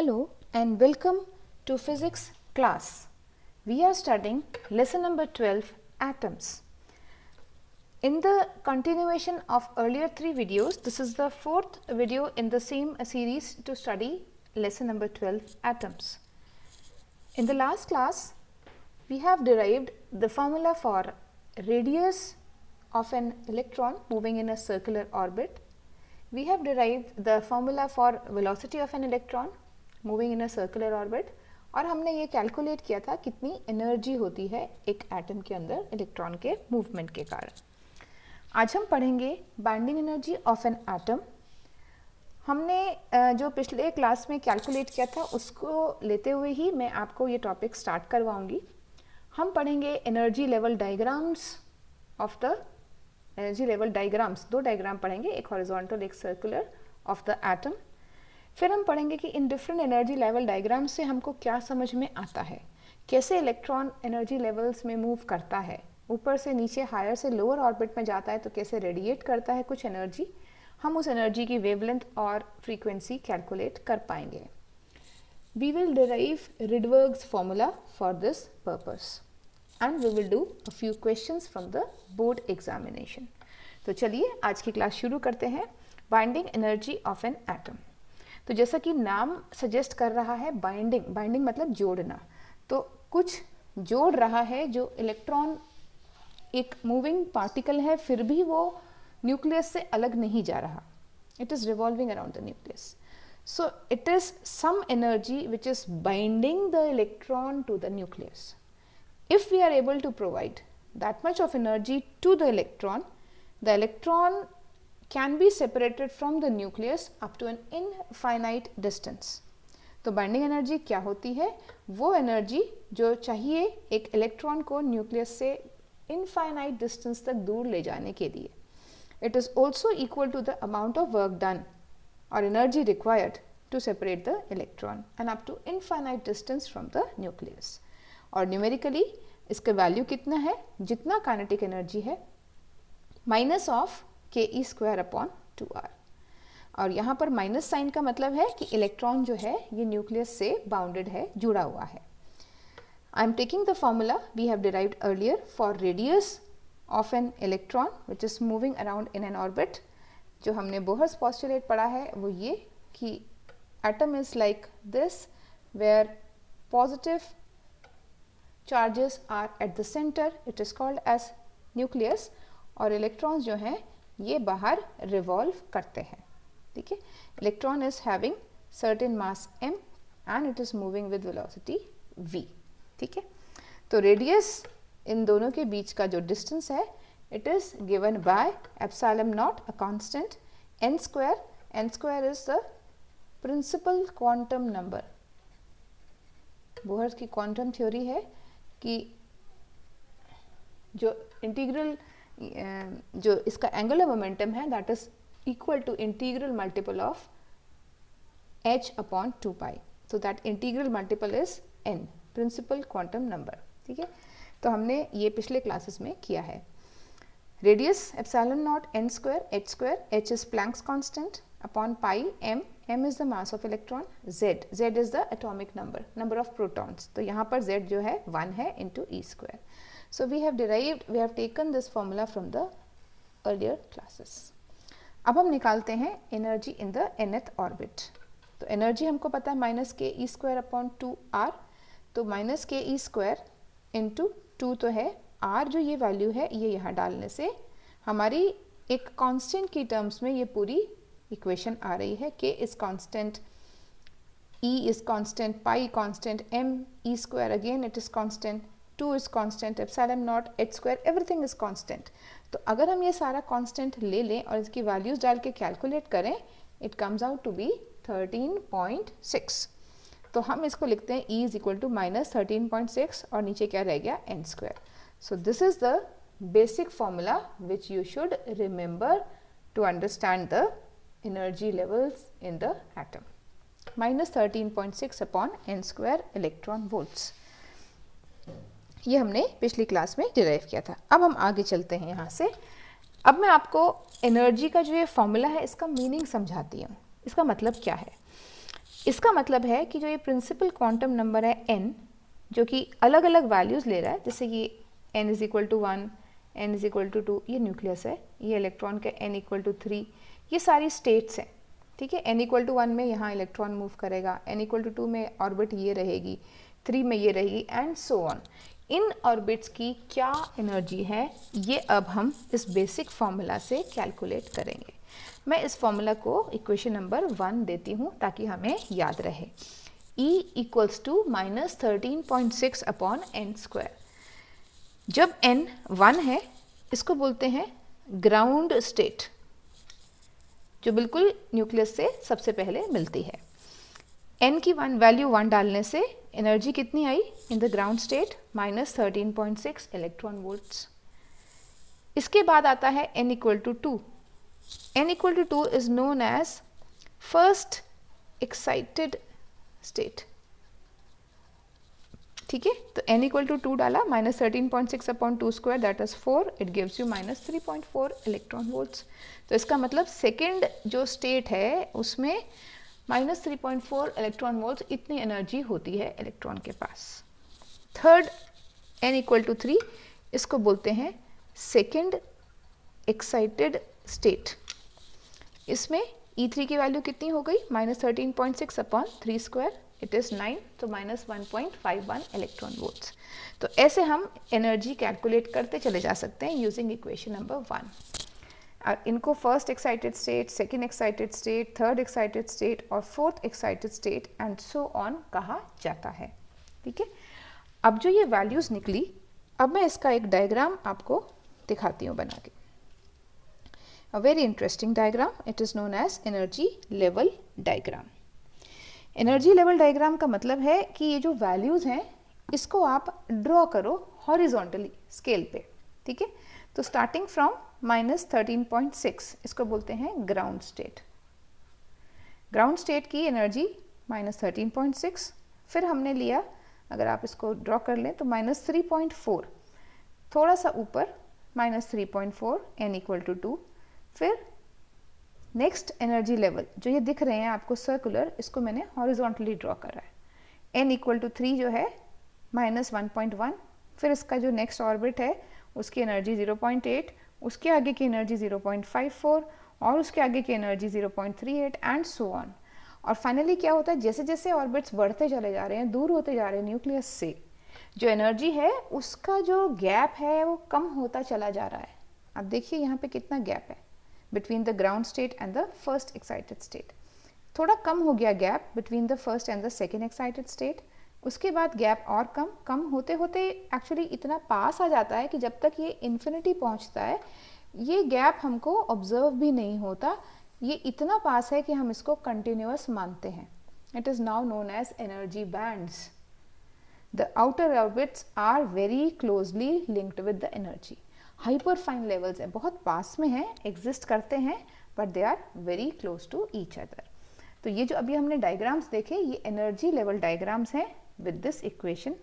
Hello and welcome to physics class. We are studying lesson number 12, atoms. In the continuation of earlier 3 videos, this is the 4th video in the same series to study lesson number 12, atoms. In the last class, we have derived the formula for radius of an electron moving in a circular orbit. We have derived the formula for velocity of an electron moving in a circular orbit और हमने ये calculate किया था कितनी energy होती है एक atom के अंदर इलेक्ट्रॉन के मूवमेंट के कारण. आज हम पढ़ेंगे binding energy of an atom. हमने जो पिछले क्लास में कैलकुलेट किया था उसको लेते हुए ही मैं आपको ये टॉपिक स्टार्ट करवाऊंगी. हम पढ़ेंगे energy level diagrams of the energy level diagrams. 2 diagram पढ़ेंगे, एक हॉरिजॉन्टल एक सर्कुलर ऑफ द एटम. फिर हम पढ़ेंगे कि in different energy level diagram से हमको क्या समझ में आता है, कैसे इलेक्ट्रॉन एनर्जी लेवल्स में मूव करता है, ऊपर से नीचे हायर से लोअर ऑर्बिट में जाता है तो कैसे रेडिएट करता है कुछ एनर्जी. हम उस एनर्जी की वेवलेंथ और फ्रीक्वेंसी कैलकुलेट कर पाएंगे. We will derive Rydberg's formula for this purpose and we will do a few questions from the board examination. तो चलिए आज की क्लास शुरू करते हैं. Binding energy of an atom. तो जैसा कि नाम सजेस्ट कर रहा है बाइंडिंग, बाइंडिंग मतलब जोड़ना. तो कुछ जोड़ रहा है जो इलेक्ट्रॉन एक मूविंग पार्टिकल है फिर भी वो न्यूक्लियस से अलग नहीं जा रहा. It is revolving around the nucleus. So it is some energy which is binding the electron to the nucleus. If we are able to provide that much of energy to the electron can be separated from the nucleus up to an infinite distance. तो binding energy क्या होती है? वो energy जो चाहिए एक electron को nucleus से इनफाइनाइट डिस्टेंस तक दूर ले जाने के लिए. It is also equal to the amount of work done और energy required to separate the electron and up to infinite distance from the nucleus. और न्यूमेरिकली इसका वैल्यू कितना है? जितना काइनेटिक एनर्जी है minus of ke square upon 2r. और यहाँ पर माइनस साइन का मतलब है कि इलेक्ट्रॉन जो है ये न्यूक्लियस से बाउंडेड है, जुड़ा हुआ है. I am taking the formula we have derived earlier for radius of an electron which is moving around in an orbit. जो हमने बोहर्स पोस्टुलेट पढ़ा है वो ये कि atom is like this where positive charges are at the centre. It is called as nucleus और electrons जो हैं ये बाहर रिवॉल्व करते हैं. ठीक है. Electron is having certain mass m and it is moving with velocity v. ठीक है. तो रेडियस इन दोनों के बीच का जो डिस्टेंस है it is given by epsilon nought a constant n square. n square is the principal quantum number. Bohr की quantum theory है कि जो इंटीग्रल जो इसका एंगुलर मोमेंटम है that is equal to integral multiple of h upon 2 pi. So that integral multiple is n, principal quantum number. ठीक है. तो हमने ये पिछले क्लासेस में किया है. Radius epsilon not n square h square, h is Planck's constant upon pi m. m is the mass of electron. z is the atomic number of protons. तो यहाँ पर z जो है 1 है into e square. So we have taken this formula from the earlier classes. अब हम निकालते हैं energy in the nth orbit. तो एनर्जी हमको पता है माइनस के ई स्क्वायर अपॉन 2r. तो माइनस के ई स्क्वायर इंटू 2 तो है, r जो ये वैल्यू है ये यहाँ डालने से हमारी एक कांस्टेंट की टर्म्स में ये पूरी इक्वेशन आ रही है. k is constant, e is constant, pi constant, m e square again it is constant, 2 is constant, epsilon naught, h square, everything is constant. तो अगर हम ये सारा constant ले लें और इसकी values डाल के calculate करें, it comes out to be 13.6. तो हम इसको लिखते हैं E is equal to minus 13.6 और नीचे क्या रह गया n square. So this is the basic formula which you should remember to understand the energy levels in the atom. Minus 13.6 upon n square electron volts. ये हमने पिछली class में derive किया था. अब हम आगे चलते हैं यहाँ से. अब मैं आपको एनर्जी का जो ये फॉर्मूला है इसका मीनिंग समझाती हूँ. इसका मतलब क्या है? इसका मतलब है कि जो ये प्रिंसिपल क्वांटम नंबर है n, जो कि अलग अलग वैल्यूज़ ले रहा है, जैसे कि n is equal to 1, n is equal to 2, ये न्यूक्लियस है, ये इलेक्ट्रॉन का n इक्वल टू 3, ये सारी स्टेट्स हैं, ठीक है। n इक्वल टू 1 में यहाँ इलेक्ट्रॉन मूव करेगा, n इक्वल टू 2 में ऑर्बिट ये रहेगी, 3 में ये रहेगी, and so on. In orbits की क्या एनर्जी है, ये अब हम इस बेसिक फॉर्मूला से कैलकुलेट करेंगे। मैं इस फॉर्मूला को इक्वेशन नंबर 1 देती हूँ ताकि हमें याद रहे। E equals to -13.6 upon n square. जब n 1 है, इसको बोलते हैं ग्राउंड स्टेट, जो बिल्कुल न्यूक्लियस से सबसे पहले मिलती है। n की वैल्यू 1 डालने से एनर्जी कितनी आई in the ground state, -13.6 electron volts. इसके बाद आता है n equal to 2। n equal to 2 is known as first excited state, ठीक है। तो n इक्वल टू 2 डाला, -13.6 upon 2 square, that is 4, it gives you -3.4 electron volts. तो इसका मतलब सेकेंड जो स्टेट है उसमें -3.4 इलेक्ट्रॉन वोल्ट्स इतनी एनर्जी होती है इलेक्ट्रॉन के पास। थर्ड n इक्वल टू 3, इसको बोलते हैं सेकेंड एक्साइटेड स्टेट। इसमें E3 की वैल्यू कितनी हो गई, -13.6 अपॉन 3 स्क्वायर, इट इज़ 9, तो -1.51 इलेक्ट्रॉन वोल्ट्स। तो ऐसे हम एनर्जी कैलकुलेट करते चले जा सकते हैं यूजिंग इक्वेशन नंबर 1। इनको first excited state, second excited state, third excited state और fourth excited state and so on कहा जाता है, ठीक है। अब जो ये वैल्यूज़ निकली, अब मैं इसका एक डायग्राम आपको दिखाती हूँ बना के। A very interesting diagram, it is known as energy level diagram. Energy level diagram का मतलब है कि ये जो values हैं इसको आप ड्रॉ करो हॉरिजॉन्टली स्केल पे, ठीक है। तो स्टार्टिंग फ्रॉम -13.6 इसको बोलते हैं ग्राउंड स्टेट। ग्राउंड स्टेट की एनर्जी -13.6, फिर हमने लिया, अगर आप इसको ड्रॉ कर लें तो -3.4, थोड़ा सा ऊपर -3.4, n इक्वल टू 2, फिर नेक्स्ट एनर्जी लेवल जो ये दिख रहे हैं आपको सर्कुलर, इसको मैंने हॉरिजॉन्टली ड्रॉ करा है, n इक्वल टू 3 जो है -1.1, फिर इसका जो नेक्स्ट ऑर्बिट है उसकी एनर्जी 0.8, उसके आगे की एनर्जी 0.54 और उसके आगे की एनर्जी 0.38 एंड सो ऑन। और फाइनली क्या होता है, जैसे जैसे ऑर्बिट्स बढ़ते चले जा रहे हैं, दूर होते जा रहे हैं न्यूक्लियस से, जो एनर्जी है उसका जो गैप है वो कम होता चला जा रहा है। अब देखिए यहाँ पे कितना गैप है between the ground state and the first excited state. थोड़ा कम हो गया gap between the first and the second excited state, उसके बाद गैप और कम होते होते एक्चुअली इतना पास आ जाता है कि जब तक ये इन्फिनिटी पहुंचता है ये गैप हमको ऑब्जर्व भी नहीं होता, ये इतना पास है कि हम इसको कंटिन्यूअस मानते हैं। It is now known as energy bands. The outer orbits are very closely linked with the energy. Hyperfine levels है, बहुत पास में हैं, एग्जिस्ट करते हैं, but they are very close to each other. तो ये जो अभी हमने डायग्राम्स देखे, ये एनर्जी लेवल डायग्राम्स हैं with this equation,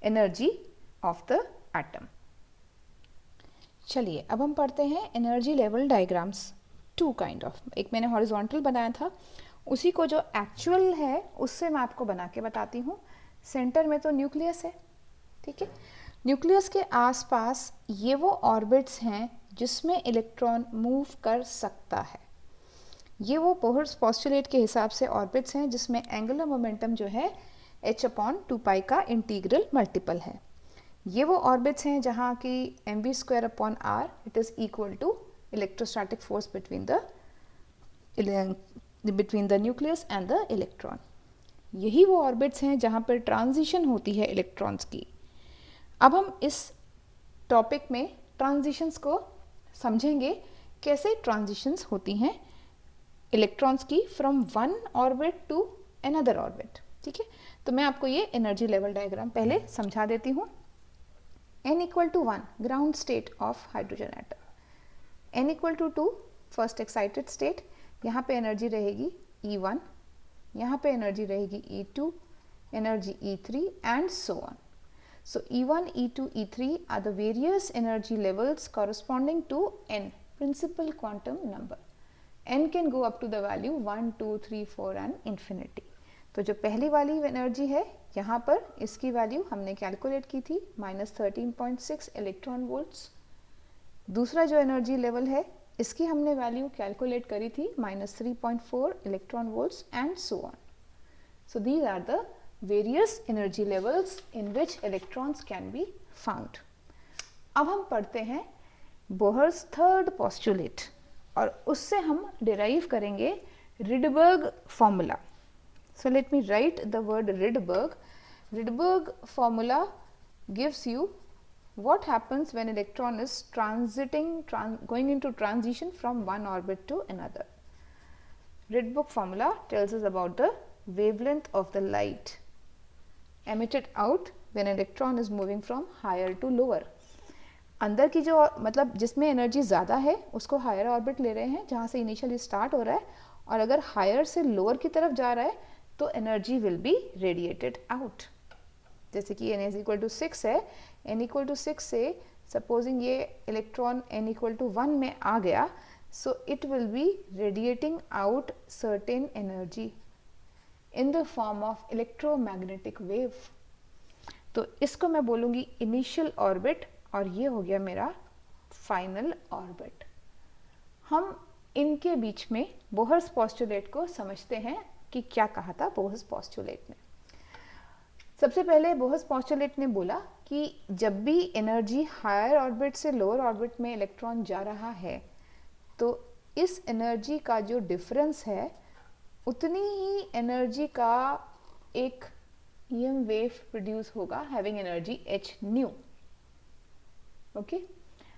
energy of the atom. चलिए अब हम पढ़ते हैं energy level diagrams, two kind of. एक मैंने हॉरिजॉन्टल बनाया था, उसी को जो एक्चुअल है उससे मैं आपको बना के बताती हूँ। सेंटर में तो न्यूक्लियस है, ठीक है। न्यूक्लियस के आसपास ये वो ऑर्बिट्स हैं जिसमें इलेक्ट्रॉन मूव कर सकता है। ये वो बोहर्स पोस्टुलेट के हिसाब से ऑर्बिट्स हैं जिसमें एंगुलर मोमेंटम जो है h/2π का इंटीग्रल मल्टीपल है। ये वो ऑर्बिट्स हैं जहाँ की mv²/r it is equal to electrostatic force between the nucleus and the electron. यही वो ऑर्बिट्स हैं जहाँ पर ट्रांजिशन होती है इलेक्ट्रॉन्स की। अब हम इस टॉपिक में ट्रांजिशंस को समझेंगे, कैसे ट्रांजिशंस होती हैं इलेक्ट्रॉन्स की from one orbit to another orbit, ठीक है। तो मैं आपको ये एनर्जी लेवल डायग्राम पहले समझा देती हूँ। n equal to 1 ground state of hydrogen atom, n equal to 2 first excited state, यहाँ पे एनर्जी रहेगी E1, यहाँ पे एनर्जी रहेगी E2, energy E3 and so on. So E1, E2, E3 are the various energy levels corresponding to n, principal quantum number. n can go up to the value 1, 2, 3, 4 and infinity. तो जो पहली वाली energy है यहाँ पर इसकी value हमने calculate की थी -13.6 इलेक्ट्रॉन वोल्ट्स। दूसरा जो एनर्जी लेवल है इसकी हमने वैल्यू कैलकुलेट करी थी -3.4 electron volts and so on. So these are the various energy levels in which electrons can be found. अब हम पढ़ते हैं बोहर्स थर्ड पोस्टुलेट और उससे हम डिराइव करेंगे Rydberg formula. So let me write the word Rydberg. Rydberg formula gives you what happens when electron is going into transition from one orbit to another. Rydberg formula tells us about the wavelength of the light emitted out when electron is moving from higher to lower. अंदर की जो मतलब जिसमें energy ज़्यादा है उसको higher orbit ले रहे हैं जहाँ से इनिशियली स्टार्ट हो रहा है, और अगर हायर से लोअर की तरफ जा रहा है तो energy will be radiated out. जैसे कि n = 6 है, n = 6 से सपोजिंग ये इलेक्ट्रॉन n = 1 में आ गया, so it will be radiating out certain energy in the form of electromagnetic wave. तो इसको मैं बोलूँगी इनिशियल ऑर्बिट और ये हो गया मेरा फाइनल ऑर्बिट। हम इनके बीच में बोहर्स पोस्टुलेट को समझते हैं कि क्या कहा था बोहर्स पोस्टुलेट ने। सबसे पहले बोहर्स पोस्टुलेट ने बोला कि जब भी एनर्जी हायर ऑर्बिट से लोअर ऑर्बिट में इलेक्ट्रॉन जा रहा है तो इस एनर्जी का जो डिफरेंस है उतनी ही एनर्जी का एक EM वेव प्रोड्यूस होगा having energy h new. Okay,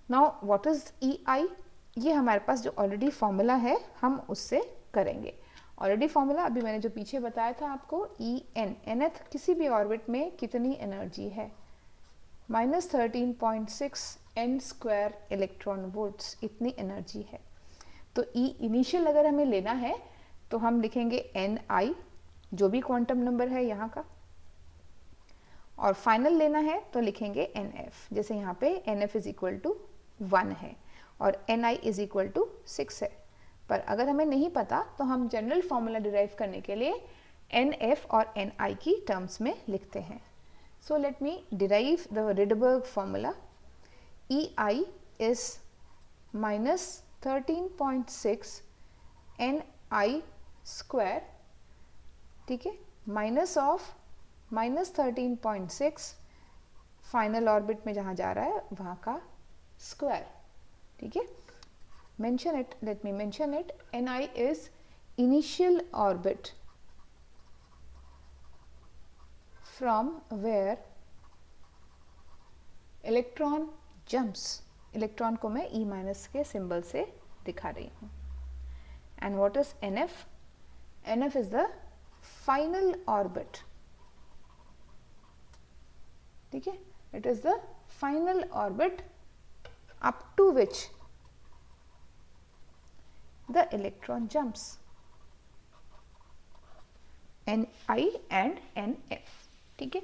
now what is EI? ये हमारे पास जो ऑलरेडी फॉर्मूला है हम उससे करेंगे। ऑलरेडी फॉर्मूला अभी मैंने जो पीछे बताया था आपको, En, nth किसी भी ऑर्बिट में कितनी एनर्जी है, -13.6 n² इलेक्ट्रॉन वोल्ट्स, इतनी एनर्जी है। तो E इनिशियल अगर हमें लेना है तो हम लिखेंगे Ni, जो भी क्वांटम नंबर है यहाँ का, और फाइनल लेना है तो लिखेंगे NF। जैसे यहाँ पे NF = 1 है और Ni = 6 है, पर अगर हमें नहीं पता तो हम जनरल फॉर्मूला डिराइव करने के लिए NF और Ni की टर्म्स में लिखते हैं। So let me derive the Rydberg formula. EI is -13.6 Ni², ठीक है, माइनस ऑफ -13.6 फाइनल ऑर्बिट में जहाँ जा रहा है वहाँ का स्क्वायर, ठीक है। mention it, let me mention it. Ni is initial orbit from where electron jumps. Electron को मैं E- के सिंबल से दिखा रही हूँ। And what is NF? NF is the final orbit, ठीक है, it is the final orbit up to which the electron jumps, Ni and NF, ठीक है।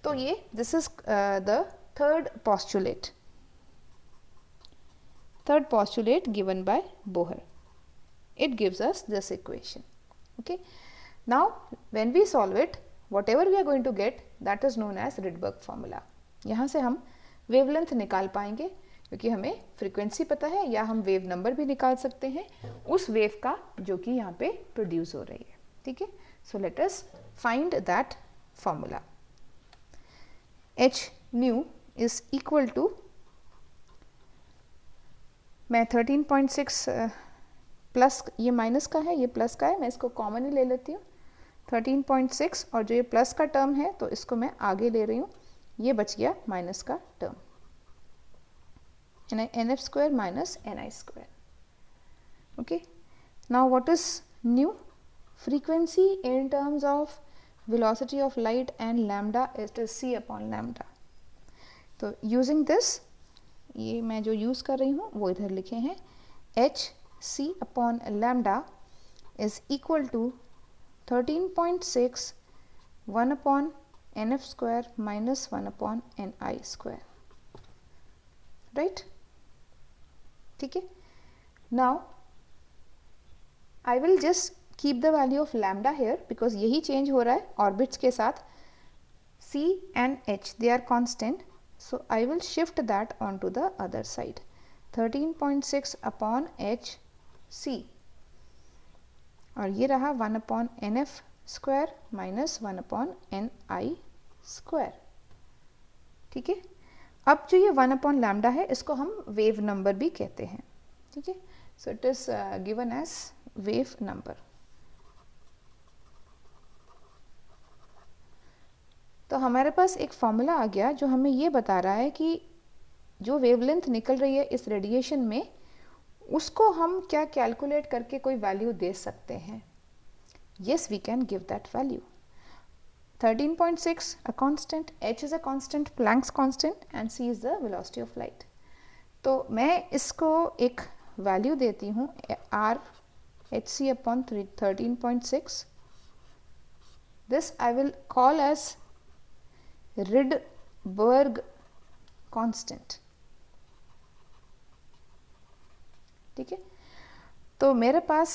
तो ये this is the third postulate given by Bohr. It gives us this equation, okay. Now when we solve it, whatever we are going to get, that is known as Rydberg formula. यहाँ से हम wavelength निकाल पाएंगे क्योंकि हमें frequency पता है, या हम वेव नंबर भी निकाल सकते हैं उस वेव का जो कि यहाँ पे प्रोड्यूस हो रही है, ठीक है। So let us find that formula. h nu is equal to, मैं 13.6 प्लस, ये माइनस का है ये प्लस का है, मैं इसको कॉमन ही ले लेती हूँ 13.6, और जो ये प्लस का टर्म है तो इसको मैं आगे ले रही हूँ, ये बच गया माइनस का term, NF² minus Ni². Okay, now what is new? Frequency in terms of velocity of light and lambda, it is c upon lambda. तो using this, ये मैं जो यूज़ कर रही हूँ वो इधर लिखे हैं, hc upon lambda is equal to 13.6 1 upon NF² minus 1 upon Ni², right? ठीक है। Now I will just keep the value of lambda here because यही चेंज हो रहा है ऑर्बिट्स के साथ. C and H, they are constant, so I will shift that onto the other side. 13.6 upon H C और ये रहा 1 upon NF square minus 1 upon NI square. ठीक है. अब जो ये 1 upon लैम्डा है इसको हम वेव नंबर भी कहते हैं. ठीक है. So it is given as wave number. तो हमारे पास एक फॉर्मूला आ गया जो हमें ये बता रहा है कि जो वेवलेंथ निकल रही है इस रेडिएशन में उसको हम क्या कैलकुलेट करके कोई वैल्यू दे सकते हैं. Yes, we can give that value. 13.6 a constant, h is a constant, Planck's constant and c is the velocity of light. तो मैं इसको एक वैल्यू देती हूँ r hc upon 13.6. this I will call as Rydberg constant. ठीक है. तो मेरे पास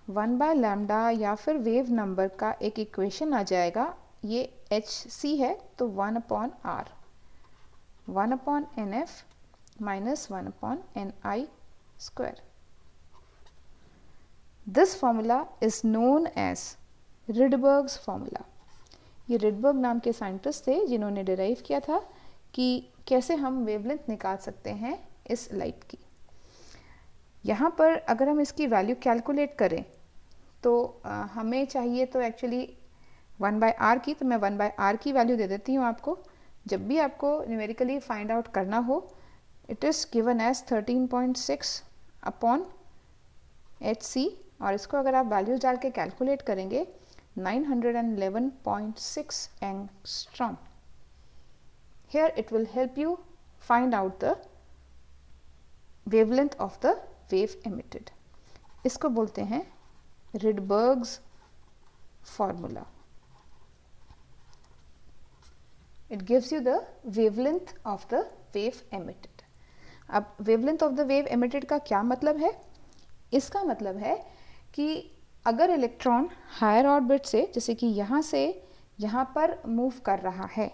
1 by लैम्डा या फिर वेव नंबर का एक इक्वेशन आ जाएगा. ये एच सी है तो 1 upon r, 1 upon NF minus 1 upon NI square. This formula is known as Rydberg's formula. ये रिडबर्ग नाम के साइंटिस्ट थे जिन्होंने डिराइव किया था कि कैसे हम वेवलेंथ निकाल सकते हैं इस लाइट की. यहाँ पर अगर हम इसकी वैल्यू कैलकुलेट करें तो हमें चाहिए तो एक्चुअली 1 by r की, तो मैं 1 by r की वैल्यू दे देती हूँ आपको. जब भी आपको न्यूमेरिकली फाइंड आउट करना हो it is given as 13.6 upon H C और इसको अगर आप वैल्यूज डाल के कैलकुलेट करेंगे 911.6 angstrom. Here it will help you find out the wavelength of the wave emitted. इसको बोलते हैं Rydberg's formula. It gives you the wavelength of the wave emitted. अब wavelength of the wave emitted का क्या मतलब है? इसका मतलब है कि अगर इलेक्ट्रॉन हायर ऑर्बिट से जैसे कि यहाँ से यहाँ पर मूव कर रहा है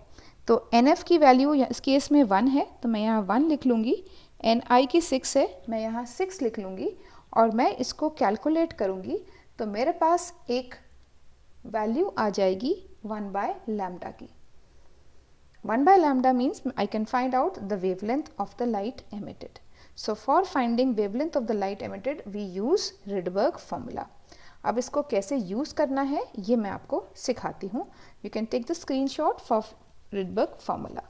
तो NF की वैल्यू इस केस में 1 है तो मैं यहाँ 1 लिख लूँगी. NI की 6 है, मैं यहाँ 6 लिख लूँगी और मैं इसको कैलकुलेट करूँगी तो मेरे पास एक वैल्यू आ जाएगी 1 by लैम्डा की. 1 by lambda means I can find out the wavelength of the light emitted. So for finding wavelength of the light emitted we use Rydberg formula. अब इसको कैसे यूज करना है ये मैं आपको सिखाती हूँ. You can take the screenshot for Rydberg formula.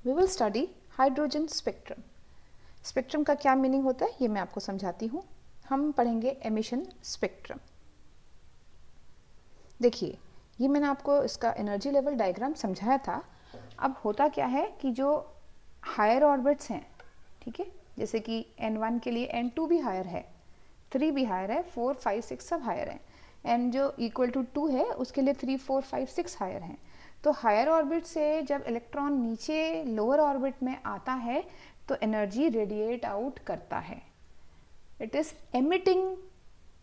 We will study hydrogen spectrum. Spectrum का क्या मीनिंग होता है ये मैं आपको समझाती हूँ. हम पढ़ेंगे एमिशन स्पेक्ट्रम. देखिए ये मैंने आपको इसका एनर्जी लेवल डायग्राम समझाया था. अब होता क्या है कि जो हायर ऑर्बिट्स हैं, ठीक है, जैसे कि N1 के लिए N2 भी हायर है, 3 भी हायर है, 4, 5, 6 सब हायर हैं. एन जो इक्वल टू 2 है उसके लिए 3, 4, 5, 6 हायर हैं. तो हायर ऑर्बिट से जब इलेक्ट्रॉन नीचे लोअर ऑर्बिट में आता है तो एनर्जी रेडिएट आउट करता है. It is emitting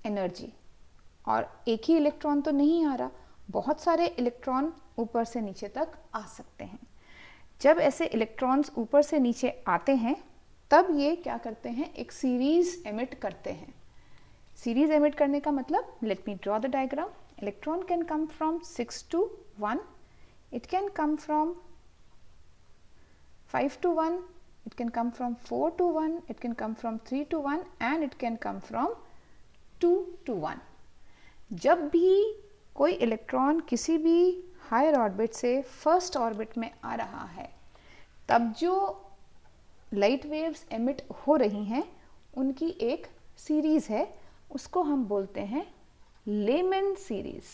energy. और एक ही इलेक्ट्रॉन तो नहीं आ रहा, बहुत सारे इलेक्ट्रॉन ऊपर से नीचे तक आ सकते हैं. जब ऐसे इलेक्ट्रॉन्स ऊपर से नीचे आते हैं तब ये क्या करते हैं, एक सीरीज एमिट करते हैं. सीरीज एमिट करने का मतलब, let me draw the diagram. Electron can come from 6 to 1, it can come from 5 to 1, it can come from 4 to 1, it can come from 3 to 1 and it can come from 2 to 1. जब भी कोई electron किसी भी higher orbit से first orbit में आ रहा है तब जो लाइट वेव्स एमिट हो रही हैं उनकी एक सीरीज है, उसको हम बोलते हैं लेमन सीरीज.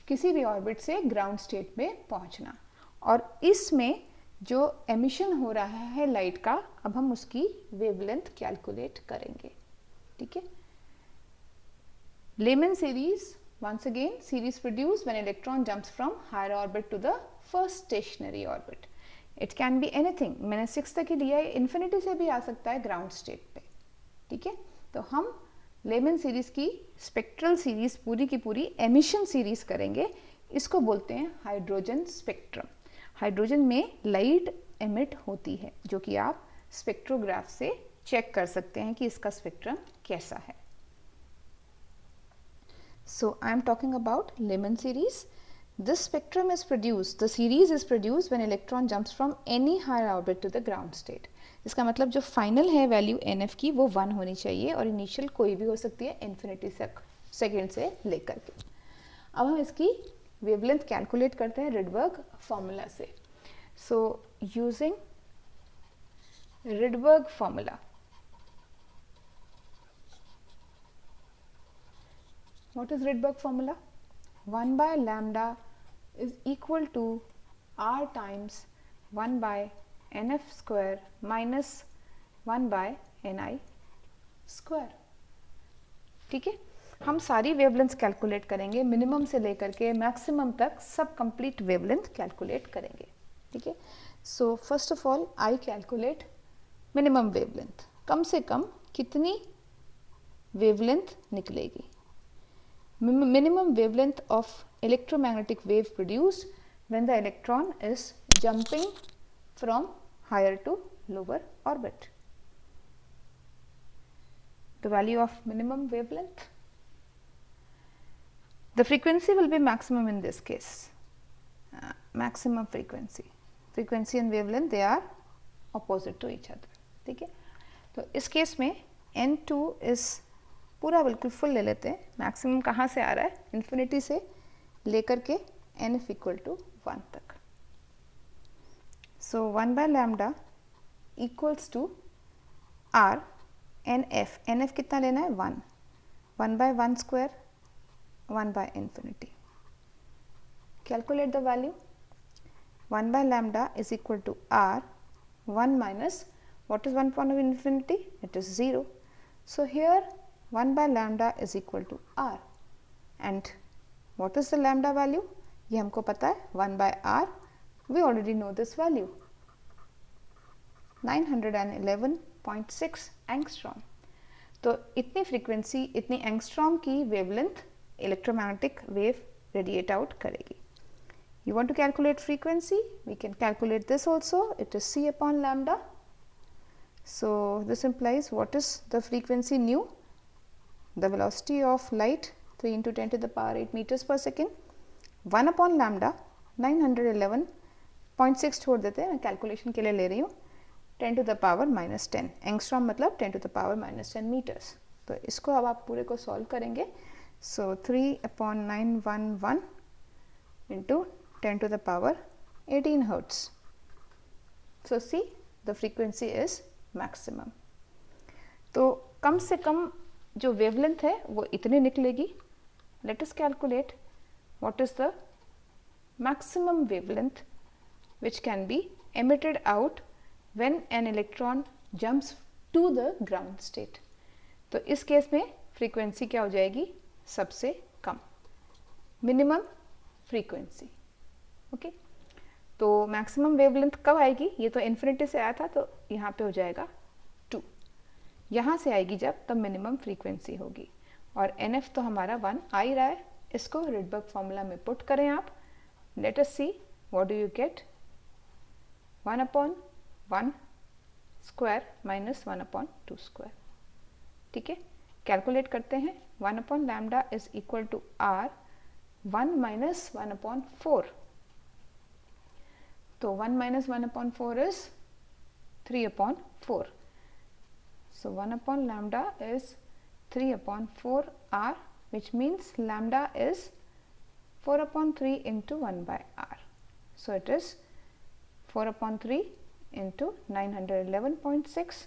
किसी भी ऑर्बिट से ग्राउंड स्टेट में पहुंचना. और इसमें जो एमिशन हो रहा है लाइट का, अब हम उसकी वेवलेंथ कैलकुलेट करेंगे. ठीक है. Lehman series, once again, series produced when electron jumps from higher orbit to the first stationary orbit. It can be anything. मैंने 6 तक ही लिया है, infinity से भी आ सकता है ग्राउंड स्टेट पे. ठीक है. तो हम लेमन सीरीज़ की स्पेक्ट्रल सीरीज़ पूरी की पूरी एमिशन सीरीज़ करेंगे। इसको बोलते हैं हाइड्रोजन स्पेक्ट्रम। हाइड्रोजन में लाइट एमिट होती है जो कि आप स्पेक्ट्रोग्राफ से चेक कर सकते हैं कि इसका स्पेक्ट्रम कैसा है। So I am talking about Lyman series. This spectrum is produced, the series is produced when electron jumps from any higher orbit to the ground state. इसका मतलब जो फाइनल है वैल्यू NF की वो 1 होनी चाहिए और इनिशियल कोई भी हो सकती है इन्फिनिटी सेकेंड से लेकर के। अब हम इसकी वेवलेंथ कैलकुलेट करते हैं रिडबर्ग फॉर्मूला से। So using Rydberg formula, what is Rydberg formula? 1 by lambda is equal to r times 1 by nf square minus 1 by ni square। ठीक है, हम सारी वेवलेंथ कैलकुलेट करेंगे, मिनिमम से लेकर के मैक्सिमम तक सब कंप्लीट वेवलेंथ कैलकुलेट करेंगे। ठीक है, so first of all I calculate minimum wavelength. कम से कम कितनी वेवलेंथ निकलेगी? Minimum wavelength of electromagnetic wave produced when the electron is jumping from higher to lower orbit. The value of minimum wavelength. The frequency will be maximum in this case. Maximum frequency. Frequency and wavelength they are opposite to each other. ठीक है, तो इस case में N2 is पूरा बिल्कुल full ले लेते हैं। मैक्सिमम कहाँ से आ रहा है? इन्फिनिटी से लेकर के NF इक्वल टू 1 तक। So 1 by lambda equals to R NF। NF कितना लेना है? 1। 1 by 1 square 1 by infinity. Calculate the value. 1 by lambda is equal to R 1 minus what is 1 upon infinity? It is 0. So here 1 by lambda is equal to R and what is the lambda value? ये हमको पता है 1 by R, we already know this value 911.6 angstrom. तो इतनी frequency, इतनी angstrom की wavelength electromagnetic wave radiate out करेगी। You want to calculate frequency? We can calculate this also. It is C upon lambda. So this implies what is the frequency nu? The velocity of light 3 into 10 to the power 8 meters per second। 1 upon lambda 911.6 छोड़ देते हैं, मैं calculation के लिए ले रही हूँ 10 to the power minus 10। Angstrom मतलब 10 to the power minus 10 meters। तो इसको अब आप पूरे को सॉल्व करेंगे। सो 3 upon 911 into 10 to the power 18 hertz। So see the frequency is maximum। तो कम से कम जो वेवलेंथ है वो इतनी निकलेगी। Let us calculate what is the maximum wavelength which can be emitted out when an electron jumps to the ground state. तो इस case में फ्रीक्वेंसी क्या हो जाएगी? सबसे कम, मिनिमम फ्रीक्वेंसी। ओके, तो मैक्सिमम वेवलेंथ कब आएगी? ये तो इन्फिनिटी से आया था तो यहाँ पे हो जाएगा 2। यहाँ से आएगी जब तब मिनिमम फ्रीक्वेंसी होगी और NF तो हमारा 1 आ ही रहा है। इसको रिडबर्ग फॉर्मूला में पुट करें आप। Let us see what do you get. 1 upon 1 square minus 1 upon 2 square. ठीक है, कैलकुलेट करते हैं। 1 upon lambda is equal to R 1 minus 1 upon 4। तो 1 minus 1 upon 4 is 3 upon 4. So 1 upon lambda is 3 upon 4 R, which means lambda is 4 upon 3 into 1 by R. So it is 4 upon 3 into 911.6.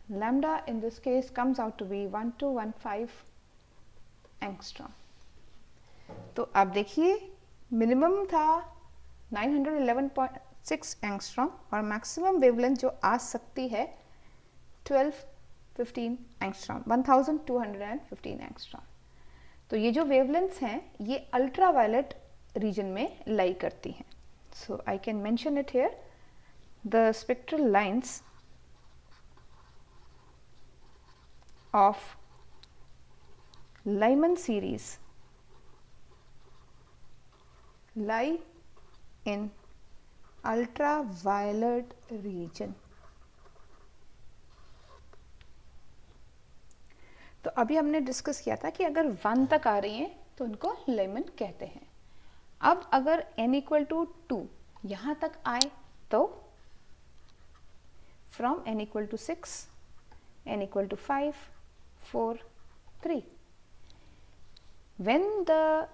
Lambda in this case comes out to be 1215 angstrom. तो आप देखिए minimum था 911.6 angstrom और maximum wavelength जो आ सकती है 1215 angstrom, 1215 angstrom. तो ये जो वेवलेंथ्स हैं ये अल्ट्रा वायलेट रीजन में लाई करती हैं। So I can mention it here. The spectral lines of Lyman series lie in ultraviolet region. तो अभी हमने डिस्कस किया था कि अगर 1 तक आ रही हैं तो उनको लेमन कहते हैं. अब अगर n इक्वल टू 2 यहाँ तक आए तो from n equal to 6, n equal to 5, 4, 3. When the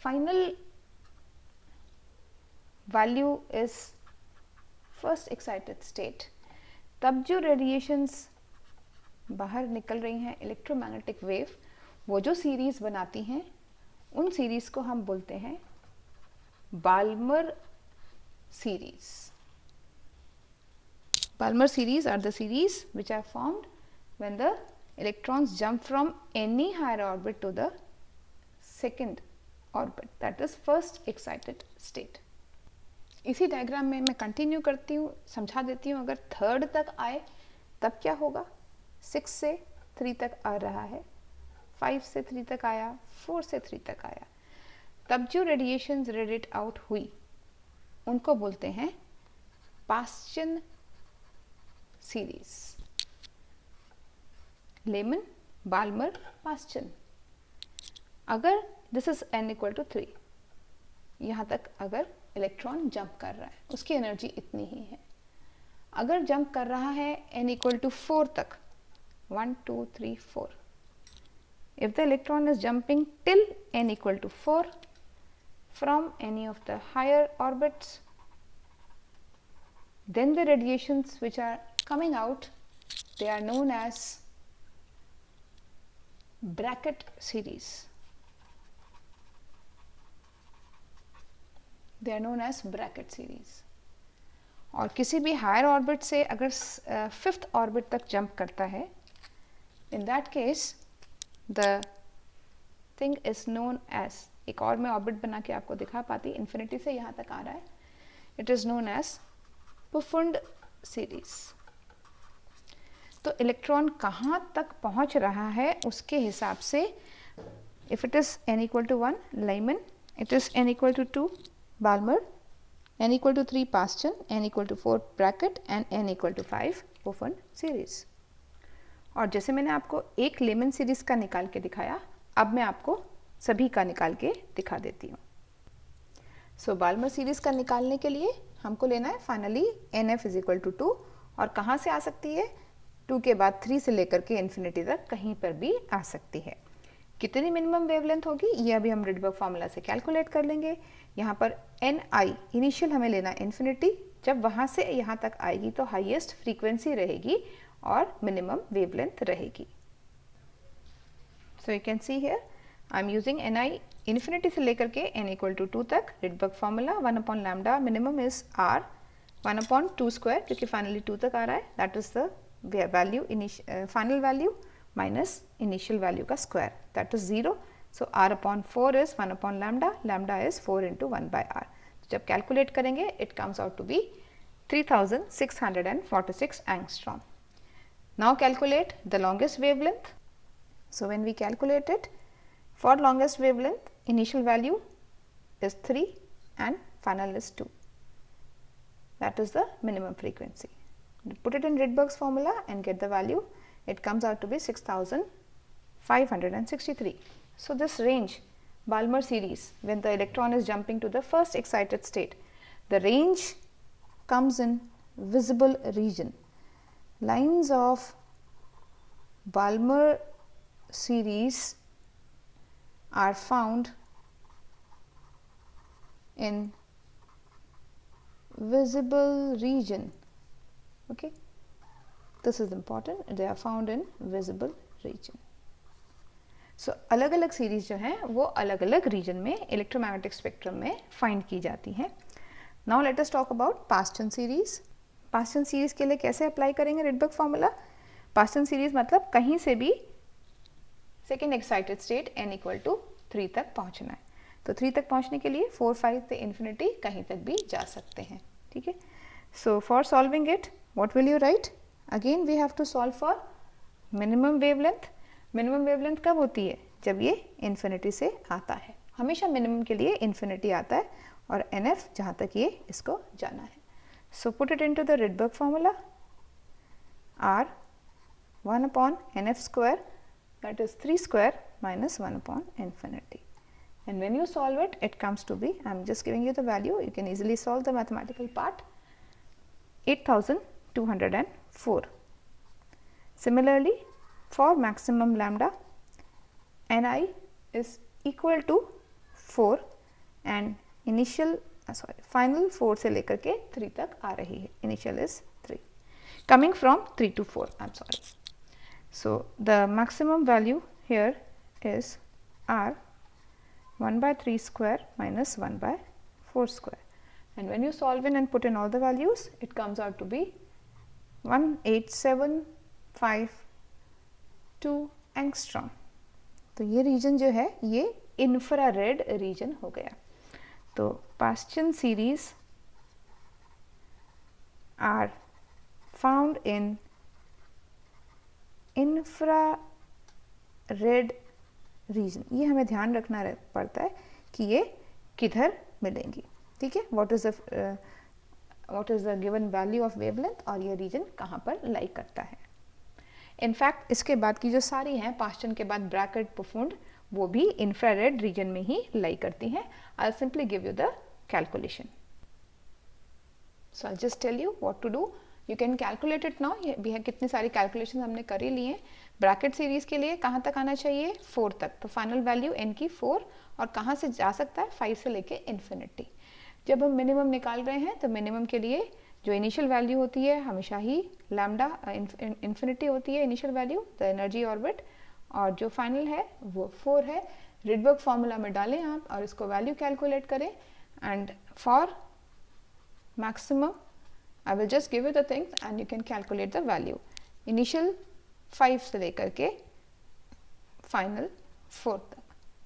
final value is first excited state, तब जो रेडिएशंस बाहर निकल रही हैं इलेक्ट्रोमैग्नेटिक वेव, वो जो सीरीज बनाती हैं उन सीरीज को हम बोलते हैं Balmer series. Balmer series are the series which are formed when the electrons jump from any higher orbit to the second orbit, that is first excited state. इसी डायग्राम में मैं कंटिन्यू करती हूँ, समझा देती हूँ. अगर 3rd तक आए तब क्या होगा? 6 से 3 तक आ रहा है, 5 से 3 तक आया, 4 से 3 तक आया, तब जो रेडिएशंस रेडिएट आउट हुई उनको बोलते हैं Paschen series. Lyman, Balmer, Paschen. अगर this is n equal to 3, यहाँ तक अगर इलेक्ट्रॉन जंप कर रहा है, उसकी एनर्जी इतनी ही है. अगर जंप कर रहा है n इक्वल टू 4 तक, 1, 2, 3, 4. If the electron is jumping till n equal to 4 from any of the higher orbits, then the radiations which are coming out, they are known as bracket series. They are known as bracket series. और किसी भी higher orbit से अगर 5th orbit तक jump करता है, in that case the thing is known as, एक और मैं ऑर्बिट बना के आपको दिखा पाती, इन्फिनिटी से यहाँ तक आ रहा है, it is known as Pfund series. तो इलेक्ट्रॉन कहाँ तक पहुँच रहा है उसके हिसाब से, if it is n equal to 1 Lyman, it is n equal to 2 Balmer, n equal to 3 Paschen, n equal to 4 Bracket and n equal to 5 Pfund series. और जैसे मैंने आपको एक लेमन सीरीज का निकाल के दिखाया, अब मैं आपको सभी का निकाल के दिखा देती हूँ. सो बाल्मर सीरीज का निकालने के लिए हमको लेना है finally NF is equal to 2. और कहाँ से आ सकती है? 2 के बाद 3 से लेकर के इन्फिनिटी तक कहीं पर भी आ सकती है. कितनी मिनिमम वेवलेंथ होगी ये अभी हम रिडबर्ग फार्मूला से कैलकुलेट कर लेंगे. यहाँ पर Ni इनिशियल हमें लेना है इन्फिनिटी, जब वहाँ से यहाँ तक आएगी तो हाईएस्ट फ्रीक्वेंसी रहेगी और मिनिमम वेवलेंथ रहेगी. So you can see here I am using Ni infinity से लेकर के n इक्वल टू 2 तक. Rydberg formula 1 upon lambda minimum is r 1 upon 2 square, क्योंकि फाइनली 2 तक आ रहा है, that is the value final value minus initial value का square, that is 0. So r upon 4 is 1 upon lambda, lambda is 4 into 1 by r. जब calculate करेंगे it comes out to be 3646 angstrom. Now calculate the longest wavelength. So when we calculate it, for longest wavelength, initial value is 3 and final is 2. That is the minimum frequency. Put it in Rydberg's formula and get the value. It comes out to be 6563. So this range, Balmer series, when the electron is jumping to the first excited state, the range comes in visible region. Lines of Balmer series are found in visible region. Okay, this is important, they are found in visible region. So अलग अलग series जो हैं वो अलग अलग reason में electromagnetic spectrum में find की जाती हैं. Now let us talk about Paschen series. Paschen series के लिए कैसे अप्लाई करेंगे रिडबर्ग फार्मूला? पास्टन सीरीज मतलब कहीं से भी second excited state n equal to 3 तक पहुंचना है. तो 3 तक पहुंचने के लिए 4, 5 से इन्फिनिटी कहीं तक भी जा सकते हैं. ठीक है. So for solving it what will you write? Again we have to solve for minimum wavelength कब होती है? जब ये इन्फिनिटी से आता है, हमेशा मिनिमम के लिए इन्फिनिटी आता है और NF जहाँ तक ये इसको जाना है. So put it into the Rydberg formula, R 1 upon NF square, that is 3 square minus 1 upon infinity. And when you solve it, it comes to be, I am just giving you the value, you can easily solve the mathematical part, 8204. Similarly, for maximum lambda, Ni is equal to 4 and final 4 से लेकर के 3 तक आ रही है. Initial is 3. Coming from 3 to 4, I am sorry. So, the maximum value here is R 1 by 3 square minus 1 by 4 square, and when you solve in and put in all the values, it comes out to be 18752 angstrom. तो ये reason जो है ये infrared reason हो गया. तो Paschen series are found in infrared region. ये हमें ध्यान रखना पड़ता है कि ये किधर मिलेंगी. ठीक है, what is the given value of wavelength और ये रीजन कहाँ पर लाई करता है. इनफैक्ट इसके बाद की जो सारी हैं पास्चन के बाद ब्रैकेट प्रोफुंड, वो भी इंफ्रारेड रीजन में ही लाई करती हैं. I will simply give you the calculation. So I just tell you what to do. You can calculate it now. ये भी है, कितनी सारी कैलकुलेशन हमने कर ही ली हैं. ब्रैकेट सीरीज के लिए कहाँ तक आना चाहिए? 4 तक. तो फाइनल वैल्यू n की 4 और कहाँ से जा सकता है? 5 से लेके इन्फिनिटी. जब हम मिनिमम निकाल रहे हैं तो मिनिमम के लिए जो इनिशियल वैल्यू होती है हमेशा ही लैम्डा इन्फिनिटी होती है initial value, the energy orbit, और जो फाइनल है वो 4 है. रिडबर्ग फॉर्मूला में डालें आप और इसको वैल्यू कैलकुलेट करें. And for maximum I will just give you the things and you can calculate the value. Initial 5 से लेकर के फाइनल 4 तक.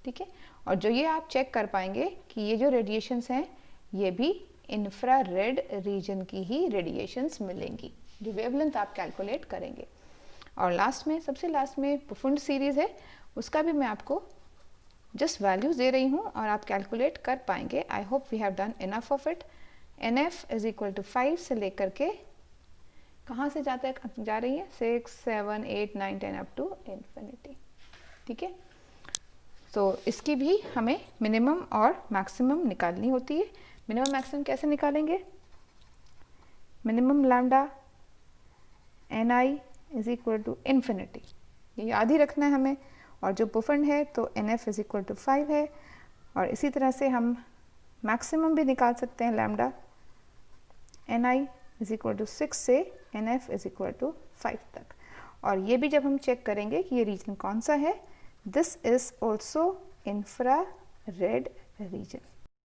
ठीक है, और जो ये आप चेक कर पाएंगे कि ये जो रेडिएशंस हैं ये भी इंफ्रारेड रीजन की ही रेडिएशंस मिलेंगी जो वेवलेंथ आप कैलकुलेट करेंगे. और लास्ट में, सबसे लास्ट में प्रोफुंड सीरीज है, उसका भी मैं आपको जस्ट वैल्यूज दे रही हूँ और आप कैलकुलेट कर पाएंगे. I hope we have done enough of it. NF is equal to 5 से लेकर के कहाँ से जा रही है? 6, 7, 8, 9, 10 अप टू इन्फिनिटी. ठीक है, तो इसकी भी हमें मिनिमम और मैक्सिमम निकालनी होती है. मिनिमम मैक्सिमम कैसे निकालेंगे? Minimum lambda Ni is equal to infinity, ये याद ही रखना है हमें. और जो प्रोफुंड है तो NF इज इक्वल टू 5 है. और इसी तरह से हम मैक्सिमम भी निकाल सकते हैं. Lambda Ni is equal to 6 से NF इज इक्वल टू 5 तक. और ये भी जब हम चेक करेंगे कि ये रीजन कौन सा है, this is also infrared reason.